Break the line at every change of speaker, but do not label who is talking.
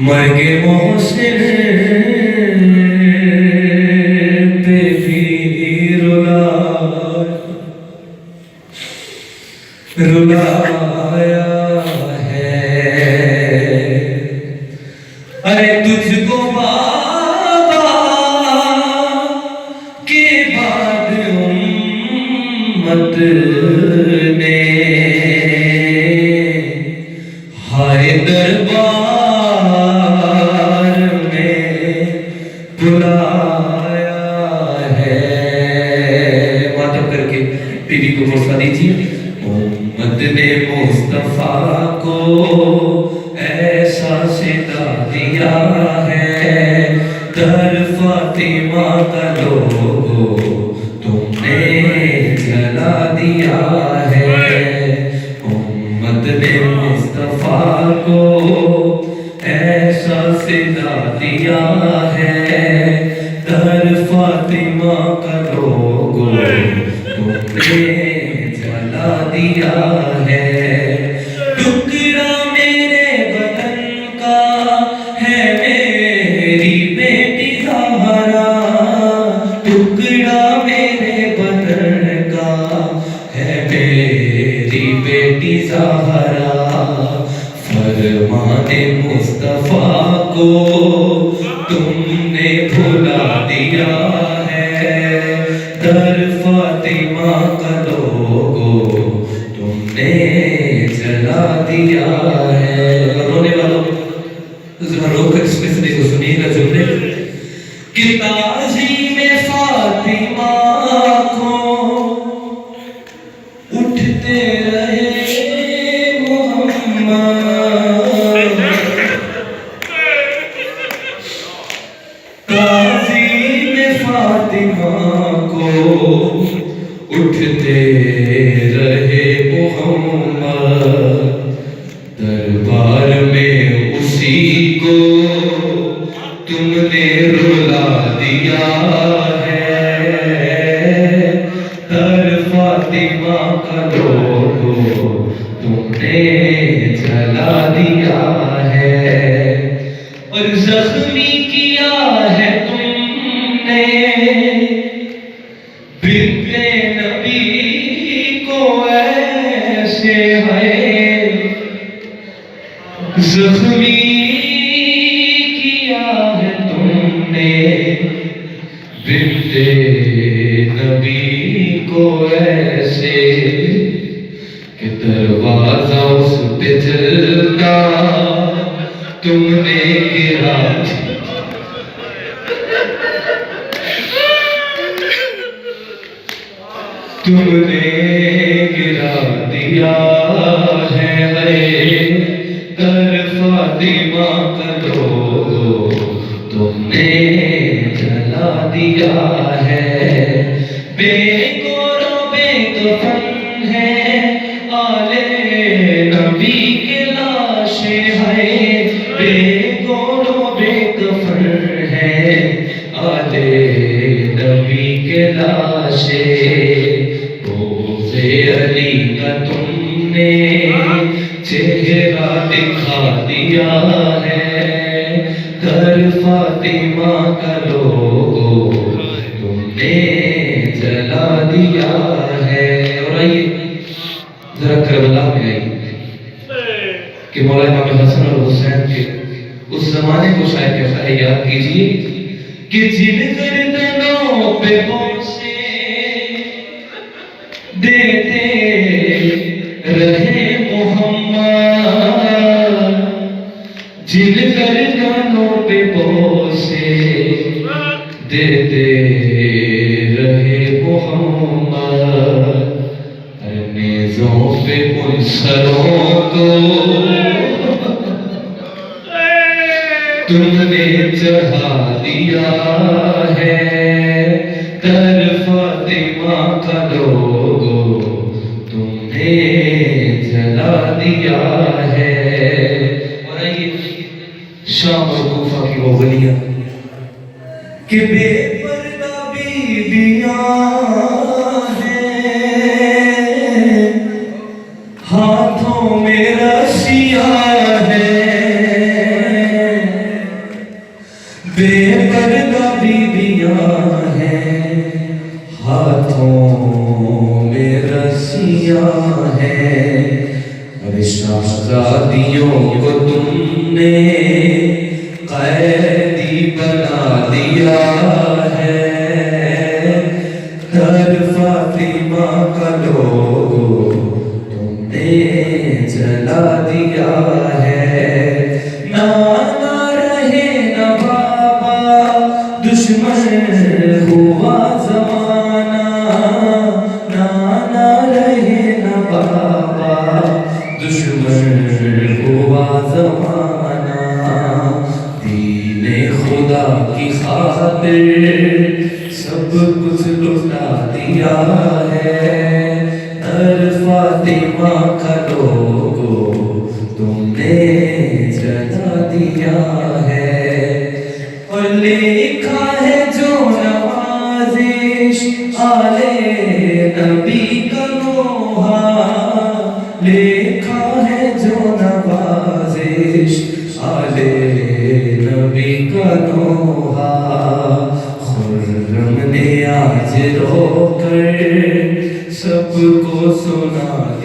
مرگ محسن پہ بھی رلایا ہے، ارے تجھ کو بابا کے بعد امت نے ہائے دربار میں بلایا ہے۔ ماتم کر کے بی بی کو حوصلہ دیجیے۔ امت نے مصطفیٰ کو ایسا صدا دیا ہے، در فاطمہ کا لوگو تم نے جلا دیا ہے۔ امت نے مصطفیٰ کو ایسا صدا دیا ہے، در فاطمہ کا لوگو تم نے جلا دیا ہے۔ ٹکڑا میرے بدن کا ہے میری بیٹی زہرا، ٹکڑا میرے بدن کا ہے میری بیٹی زہرا۔ فرمان مصطفیٰ کو تم نے بھلا دیا ہے، در فاطمہ کا لوگو تم نے جلا دیا ہے۔ رونے والوں ذرا رو کر اس قصے کو سنیے گا جملے کہ تعظیم فاطمہ کو اٹھتے رہے محمد، تعظیم فاطمہ کو اٹھتے رہے محمد، دربار میں اسی کو تم نے رلا دیا ہے، در فاطمہ کا لوگو تم نے جلا دیا ہے۔ اور زخمی کیا ہے تم نے بنت نبی کو ایسے ہے، زخمی کیا ہے تم نے بنت نبی کو ایسے کہ دروازہ اس پہ جلتا تم نے گرا، تم نے گرا دیا ہے، در فاطمہ کا لوگو تم نے جلا دیا ہے۔ بے گور و بے کفن ہے آل نبی کے لاشیں ہیں، بے گور و بے کفن ہے آل نبی کے لاشیں۔ روضے علی کا تم نے چہرہ دکھا دیا ہے، در فاطمہ کا لوگو تم نے جلا دیا ہے۔ اور آئیے ذرا کربلا میں آئیے کہ مولا امام حسن اور حسین کے اس زمانے کو شاید کیسا ہے یاد کیجئے کہ جن گردنوں پہ بوسے دیتے رہے محمد، جن گردنوں پہ بوسے دیتے رہے محمد، ہر نیزوں پہ ان سروں کو تم نے چڑھا دیا ہے، در فاطمہ کا لوگو تم نے جلا دیا ہے۔ اور آئیے شام اور کوفہ کی وہ گلیاں کہ بے پردہ بیویاں ہیں، ہے اور شہزادیوں کو تم نے قیدی بنا دیا ہے در فاطمہ کا لوگو تم نے جلا دیا ہے نانا رہے نہ بابا دشمن ہوا زمانہ نانا رہے نہ بابا دشمن ہوا زمانہ دین خدا کی خاطر سب کچھ لٹا دیا ہے در فاطمہ کا لوگو تم نے جلا دیا ہے اور لکھا ہے جو نوازش آلے نبی کا نوحہ لکھا ہے جو نوازش آلے نبی کا نوحہ خرم نے آج رو کر سب کو سنا